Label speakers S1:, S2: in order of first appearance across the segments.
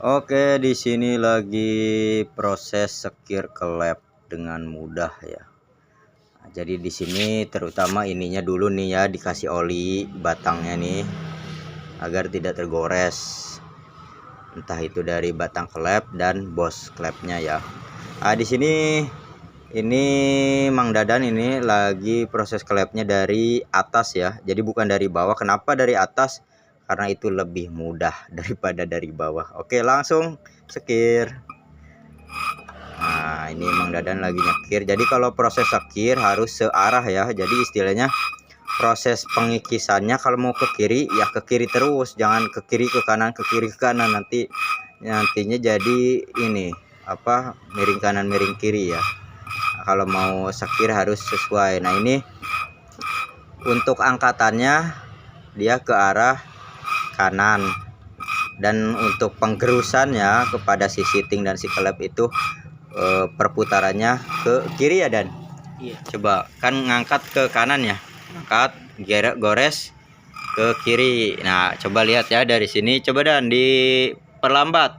S1: Oke, di sini lagi proses sekir kelep dengan mudah ya. Nah, jadi di sini terutama ininya dulu nih ya, dikasih oli batangnya nih agar tidak tergores. Entah itu dari batang kelep dan bos klepnya ya. Nah, di sini ini Mang Dadan ini lagi proses klepnya dari atas ya. Jadi bukan dari bawah. Kenapa dari atas? Karena itu lebih mudah daripada dari bawah. Oke, langsung sekir. Nah, ini Mang Dadan lagi nyekir. Jadi kalau proses sekir harus searah ya. Jadi istilahnya proses pengikisannya kalau mau ke kiri ya ke kiri terus, jangan ke kiri ke kanan, ke kiri ke kanan, nantinya jadi ini apa, miring kanan miring kiri ya. Nah, kalau mau sekir harus sesuai. Nah, ini untuk angkatannya dia ke arah kanan, dan untuk penggerusannya kepada si siting dan si kelep itu perputarannya ke kiri ya Dan.
S2: Iya.
S1: Coba kan ngangkat ke kanan ya, angkat gores ke kiri. Nah, coba lihat ya dari sini, coba Dan diperlambat.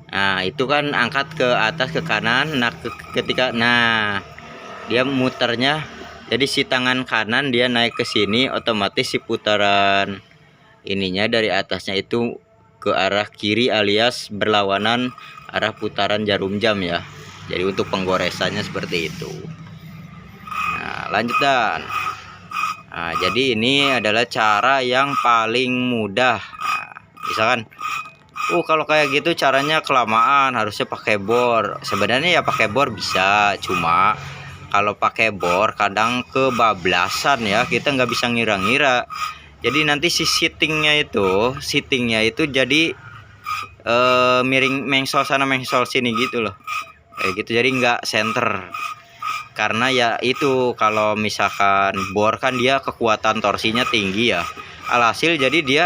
S1: Nah, itu kan angkat ke atas ke kanan. Nah, ketika dia muternya, jadi si tangan kanan dia naik ke sini, otomatis si putaran ininya dari atasnya itu ke arah kiri alias berlawanan arah putaran jarum jam ya. Jadi untuk penggoresannya seperti itu. Nah, lanjut Dan. Nah, jadi ini adalah cara yang paling mudah. Nah, misalkan kalau kayak gitu caranya kelamaan, harusnya pakai bor. Sebenarnya ya pakai bor bisa, cuma kalau pakai bor kadang kebablasan ya, kita nggak bisa ngira-ngira. Jadi nanti si sitingnya itu jadi miring mengsol sana mengsol sini gitu loh, kayak gitu. Jadi nggak center, karena ya itu kalau misalkan bor kan dia kekuatan torsinya tinggi ya. Alhasil jadi dia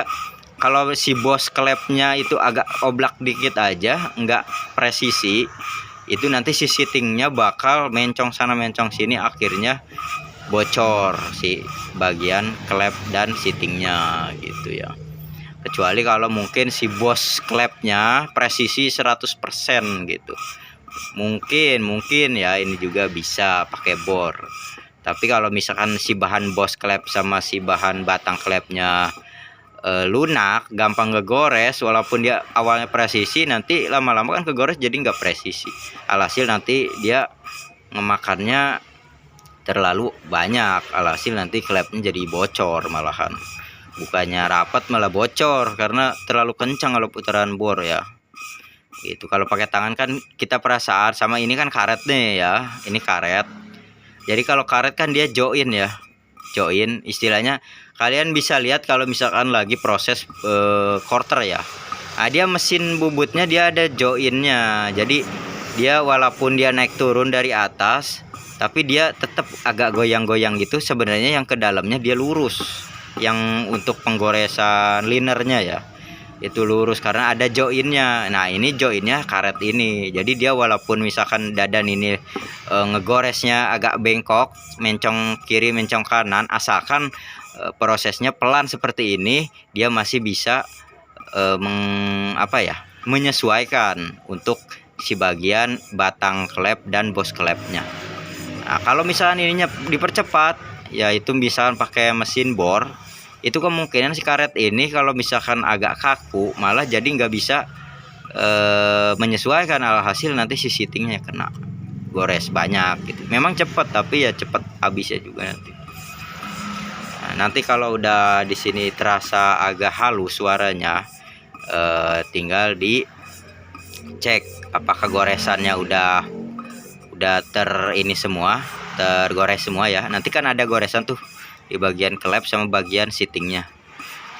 S1: kalau si bos klepnya itu agak oblak dikit aja, nggak presisi, itu nanti si sitingnya bakal mencong sana mencong sini, akhirnya bocor si bagian klep dan sitingnya gitu ya. Kecuali kalau mungkin si bos klepnya presisi 100% gitu, mungkin ya ini juga bisa pakai bor. Tapi kalau misalkan si bahan bos klep sama si bahan batang klepnya lunak, gampang ngegores, walaupun dia awalnya presisi, nanti lama-lama kan kegores jadi nggak presisi. Alhasil nanti dia ngemakannya terlalu banyak, alhasil nanti klepnya jadi bocor malahan. Bukannya rapat malah bocor karena terlalu kencang kalau putaran bor ya. Gitu. Kalau pakai tangan kan kita perasaan, sama ini kan karet nih ya. Ini karet. Jadi kalau karet kan dia join ya. Join istilahnya kalian bisa lihat kalau misalkan lagi proses quarter ya. Nah, dia mesin bubutnya dia ada joinnya. Jadi dia walaupun dia naik turun dari atas, tapi dia tetap agak goyang-goyang gitu. Sebenarnya yang ke dalamnya dia lurus. Yang untuk penggoresan linernya ya, itu lurus karena ada joinnya. Nah, ini joinnya karet ini. Jadi dia walaupun misalkan Dadan ini ngegoresnya agak bengkok, mencong kiri mencong kanan, asalkan prosesnya pelan seperti ini, dia masih bisa menyesuaikan untuk si bagian batang klep dan bos klepnya. Nah, kalau misalnya ininya dipercepat, yaitu misalkan pakai mesin bor, itu kemungkinan si karet ini kalau misalkan agak kaku malah jadi nggak bisa menyesuaikan, alhasil nanti si sitingnya kena gores banyak gitu. Memang cepat, tapi ya cepat habisnya juga nanti. Nah, nanti kalau udah di sini terasa agak halus suaranya, tinggal dicek apakah goresannya udah tergores semua ya. Nanti kan ada goresan tuh di bagian klep sama bagian sitingnya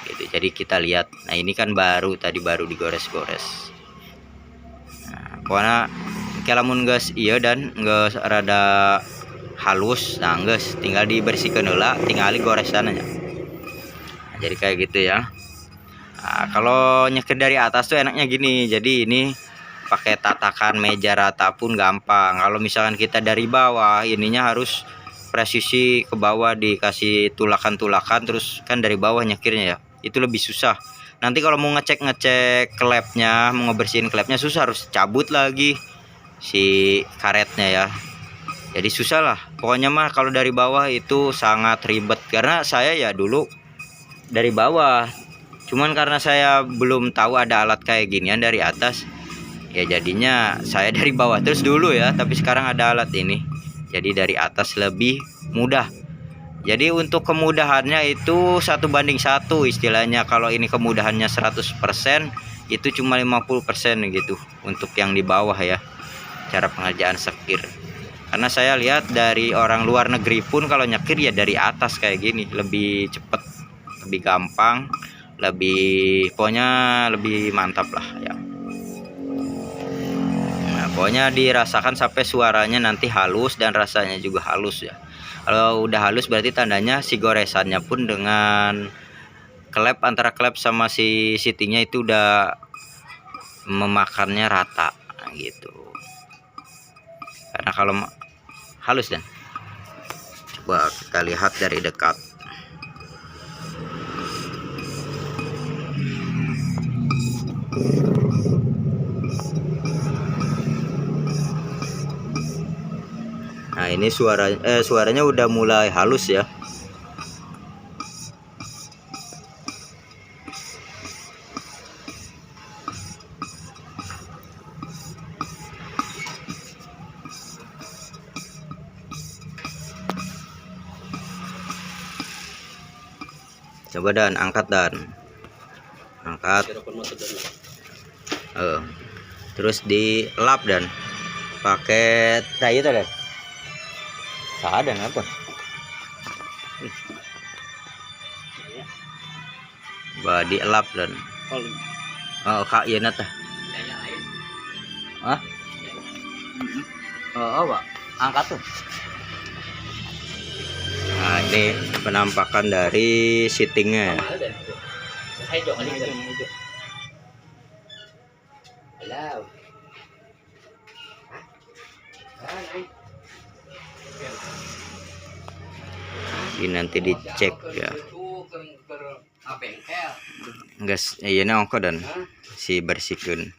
S1: gitu. Jadi kita lihat. Nah, ini kan tadi baru digores-gores. Nah, pokoknya kalamun guys iya dan geus rada halus, nah geus tinggal dibersihkan heula, tinggal goresannya. Nah, jadi kayak gitu ya. Nah, kalau nyeker dari atas tuh enaknya gini. Jadi ini pakai tatakan meja rata pun gampang. Kalau misalkan kita dari bawah, ininya harus presisi ke bawah, dikasih tulakan-tulakan, terus kan dari bawah nyekirnya ya, itu lebih susah. nanti kalau mau ngecek klepnya, mau ngebersihin klepnya susah, harus cabut lagi si karetnya ya. Jadi susah lah pokoknya mah. Kalau dari bawah itu sangat ribet, karena saya ya dulu dari bawah, cuman karena saya belum tahu ada alat kayak ginian dari atas, ya jadinya saya dari bawah terus dulu ya. Tapi sekarang ada alat ini, jadi dari atas lebih mudah. Jadi untuk kemudahannya itu 1:1 istilahnya. Kalau ini kemudahannya 100%, itu cuma 50% gitu untuk yang di bawah ya, cara pengerjaan sekir. Karena saya lihat dari orang luar negeri pun kalau nyekir ya dari atas kayak gini, lebih cepet, lebih gampang, lebih pokoknya lebih mantap lah ya. Nah, pokoknya dirasakan sampai suaranya nanti halus dan rasanya juga halus ya. Kalau udah halus berarti tandanya si goresannya pun dengan klep, antara klep sama si seatingnya itu udah memakannya rata gitu. Karena kalau halus dan coba kita lihat dari dekat. Nah ini suaranya udah mulai halus ya. Coba dan angkat terus dilap dan pakai tai itu dan ada apa? Badi elap dan kak iya nata. Ah? Pak, angkat tuh. Nah, ini penampakan dari seatingnya. Ini nanti dicek ya. Gas, iya ongko dan si bersihkan.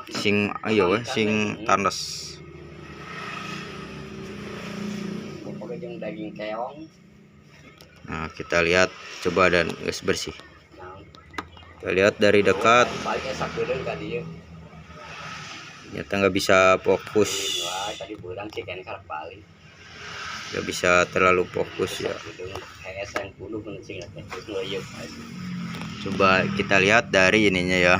S1: Sing ayo sing tandas. Daging keong. Nah, kita lihat coba dan gas bersih. Kita lihat dari dekat. Ternyata nggak bisa fokus. Nggak bisa terlalu fokus ya. Coba kita lihat dari ininya ya.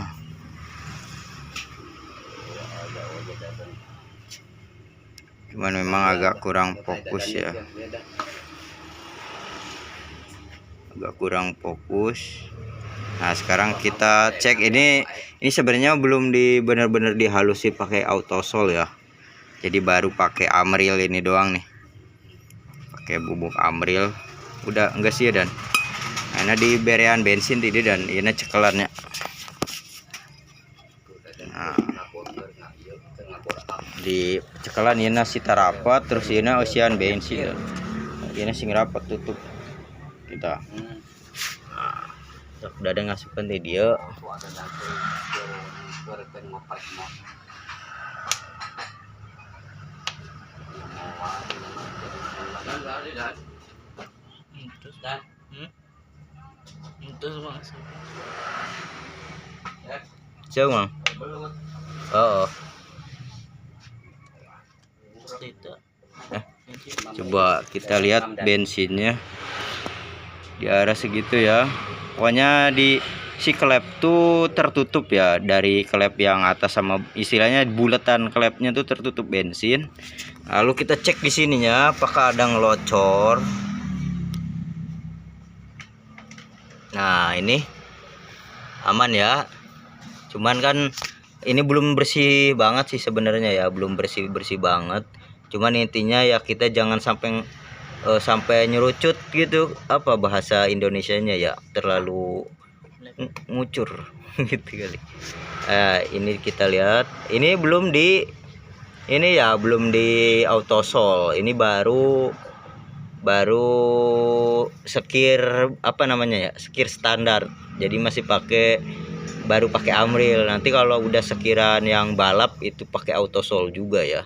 S1: Cuman memang agak kurang fokus ya. Agak kurang fokus. Nah, sekarang kita cek ini sebenarnya belum benar-benar dihalusi pakai autosol ya. Jadi baru pakai Amril ini doang nih. Pakai bubuk Amril. Udah enggak sih ya dan. Karena di berean bensin tadi dan ini cekelannya. Nah, di cekelan ini sita rapat, terus ini usian bensin. Ini sing rapat tutup kita. Udah ada ngasupan di dia. Coba. Oh. Coba kita lihat bensinnya di arah segitu ya. Pokoknya di si klep tuh tertutup ya, dari klep yang atas sama istilahnya bulatan klepnya tuh tertutup bensin. Lalu kita cek di sininya apakah ada ngelocor. Nah, ini aman ya. Cuman kan ini belum bersih banget sih sebenarnya ya, belum bersih banget. Cuman intinya ya kita jangan sampai nyerucut gitu, apa bahasa Indonesianya ya, terlalu ngucur gitu kali. Ini kita lihat, ini belum di autosol, ini baru baru sekir apa namanya ya, sekir standar, jadi masih baru pakai Amril. Nanti kalau udah sekiran yang balap itu pakai Autosol juga ya.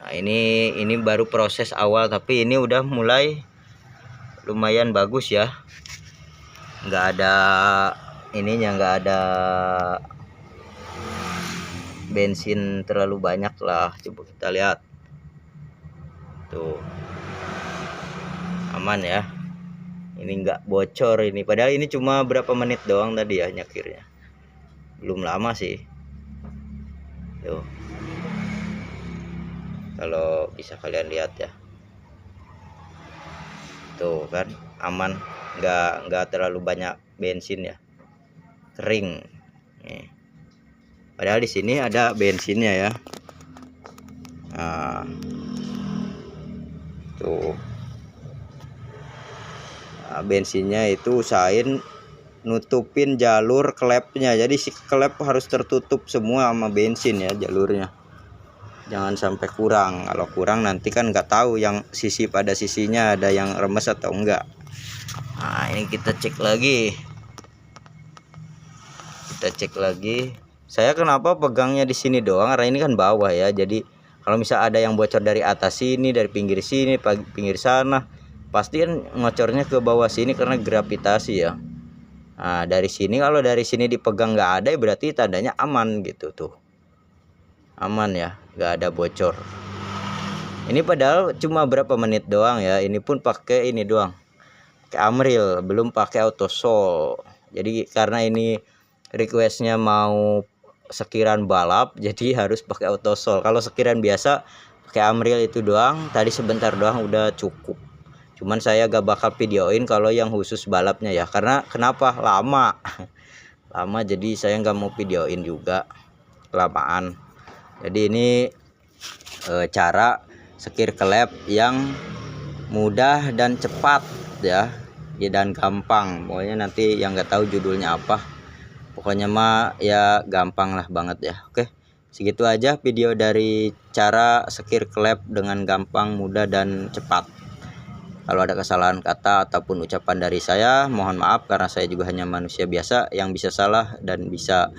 S1: Nah, ini baru proses awal, tapi ini udah mulai lumayan bagus ya, nggak ada ininya, nggak ada bensin terlalu banyak lah. Coba kita lihat tuh, aman ya, ini nggak bocor ini, padahal ini cuma berapa menit doang tadi ya nyakirnya, belum lama sih tuh, kalau bisa kalian lihat ya, tuh kan aman, nggak terlalu banyak bensin ya, kering nih. Padahal di sini ada bensinnya ya. Nah, tuh. Nah, bensinnya itu usahain nutupin jalur klepnya. Jadi si klep harus tertutup semua sama bensin ya jalurnya. Jangan sampai kurang. Kalau kurang nanti kan nggak tahu yang sisi pada sisinya ada yang remes atau enggak. Nah, ini kita cek lagi. Kita cek lagi. Saya kenapa pegangnya di sini doang, karena ini kan bawah ya. Jadi kalau misal ada yang bocor dari atas sini, dari pinggir sini, pinggir sana, pasti kan ngocornya ke bawah sini karena gravitasi ya. Nah, dari sini, kalau dari sini dipegang nggak ada, berarti tandanya aman gitu tuh. Aman ya, nggak ada bocor. Ini padahal cuma berapa menit doang ya. Ini pun pakai ini doang, pakai Amril, belum pakai Autosol. Jadi karena ini requestnya mau sekiran balap, jadi harus pakai Autosol. Kalau sekiran biasa pakai Amril itu doang, tadi sebentar doang udah cukup. Cuman saya gak bakal videoin kalau yang khusus balapnya ya, karena kenapa, lama jadi saya nggak mau videoin juga, kelamaan. Jadi ini cara sekir klep yang mudah dan cepat ya, dan gampang. Pokoknya nanti yang nggak tahu judulnya apa, pokoknya mah ya gampang lah banget ya. Oke, segitu aja video dari cara sekir klep dengan gampang, mudah, dan cepat. Kalau ada kesalahan kata ataupun ucapan dari saya, mohon maaf, karena saya juga hanya manusia biasa yang bisa salah dan bisa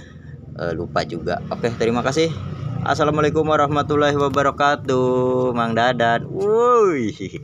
S1: lupa juga. Oke, terima kasih. Assalamualaikum warahmatullahi wabarakatuh. Mang Dadan. Wuih.